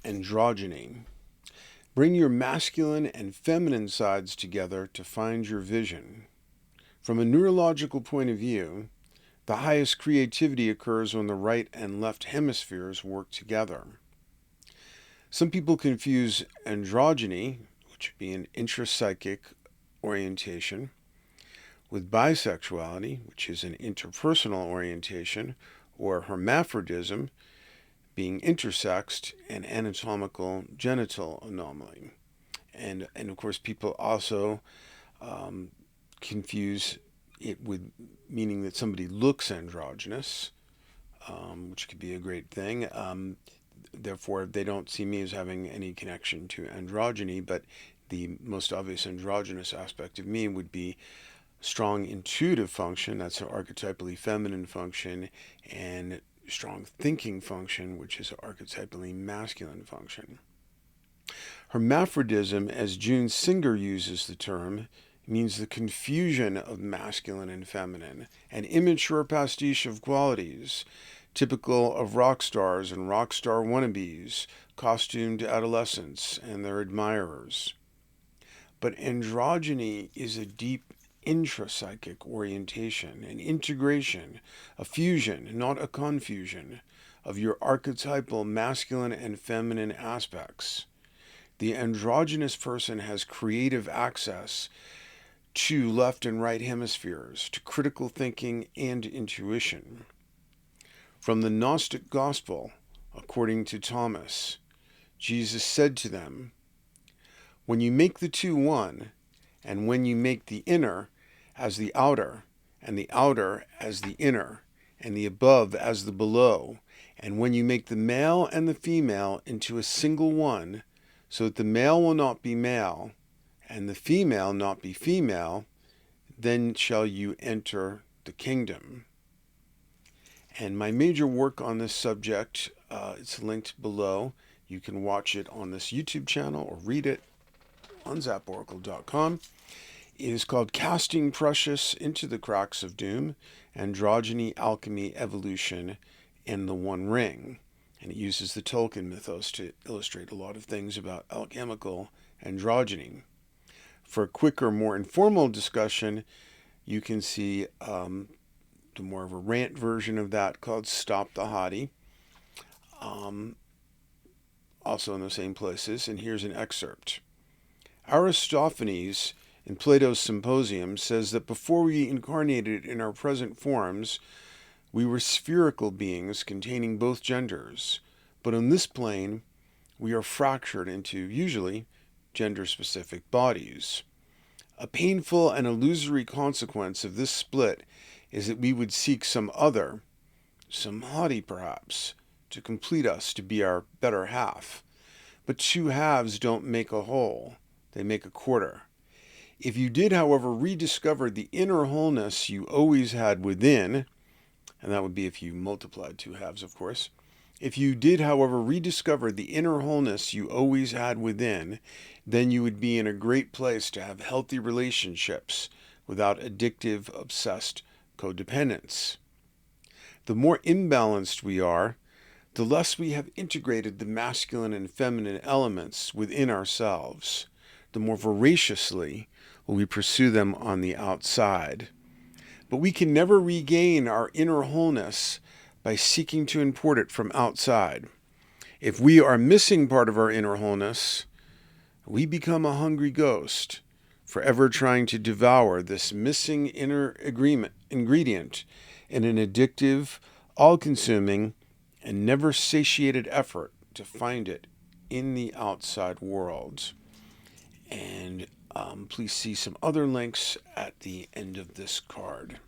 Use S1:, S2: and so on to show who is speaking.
S1: Androgyny. Bring your masculine and feminine sides together to find your vision. From a neurological point of view, the highest creativity occurs when the right and left hemispheres work together. Some people confuse androgyny, which would be an intrapsychic orientation, with bisexuality, which is an interpersonal orientation, or hermaphrodism, being intersexed, and anatomical genital anomaly. And of course, people also confuse it with meaning that somebody looks androgynous, which could be a great thing. Therefore, they don't see me as having any connection to androgyny, but the most obvious androgynous aspect of me would be strong intuitive function, that's an archetypally feminine function, and strong thinking function, which is an archetypally masculine function. Hermaphrodism, as June Singer uses the term, means the confusion of masculine and feminine, an immature pastiche of qualities, typical of rock stars and rock star wannabes, costumed adolescents and their admirers. But androgyny is a deep intrapsychic orientation, an integration, a fusion, not a confusion, of your archetypal masculine and feminine aspects. The androgynous person has creative access to left and right hemispheres, to critical thinking and intuition. From the Gnostic Gospel, according to Thomas, Jesus said to them, "When you make the two one, and when you make the inner as the outer, and the outer as the inner, and the above as the below, and when you make the male and the female into a single one, so that the male will not be male, and the female not be female, then shall you enter the kingdom." And my major work on this subject, it's linked below. You can watch it on this YouTube channel or read it on zaporacle.com. It is called Casting Precious into the Cracks of Doom, Androgyny, Alchemy, Evolution, and the One Ring. And it uses the Tolkien mythos to illustrate a lot of things about alchemical androgyny. For a quicker, more informal discussion, you can see the more of a rant version of that called Stop the Hottie, also in the same places. And here's an excerpt. Aristophanes, in Plato's Symposium, says that before we incarnated in our present forms, we were spherical beings containing both genders. But on this plane, we are fractured into, usually, gender-specific bodies. A painful and illusory consequence of this split is that we would seek some other, some hottie perhaps, to complete us, to be our better half. But two halves don't make a whole, they make a quarter. If you did, however, rediscover the inner wholeness you always had within, and that would be if you multiplied two halves, of course. If you did, however, rediscover the inner wholeness you always had within, then you would be in a great place to have healthy relationships without addictive, obsessed codependence. The more imbalanced we are, the less we have integrated the masculine and feminine elements within ourselves, the more voraciously will we pursue them on the outside. But we can never regain our inner wholeness by seeking to import it from outside. If we are missing part of our inner wholeness, we become a hungry ghost, forever trying to devour this missing inner ingredient in an addictive, all-consuming, and never satiated effort to find it in the outside world. And please see some other links at the end of this card.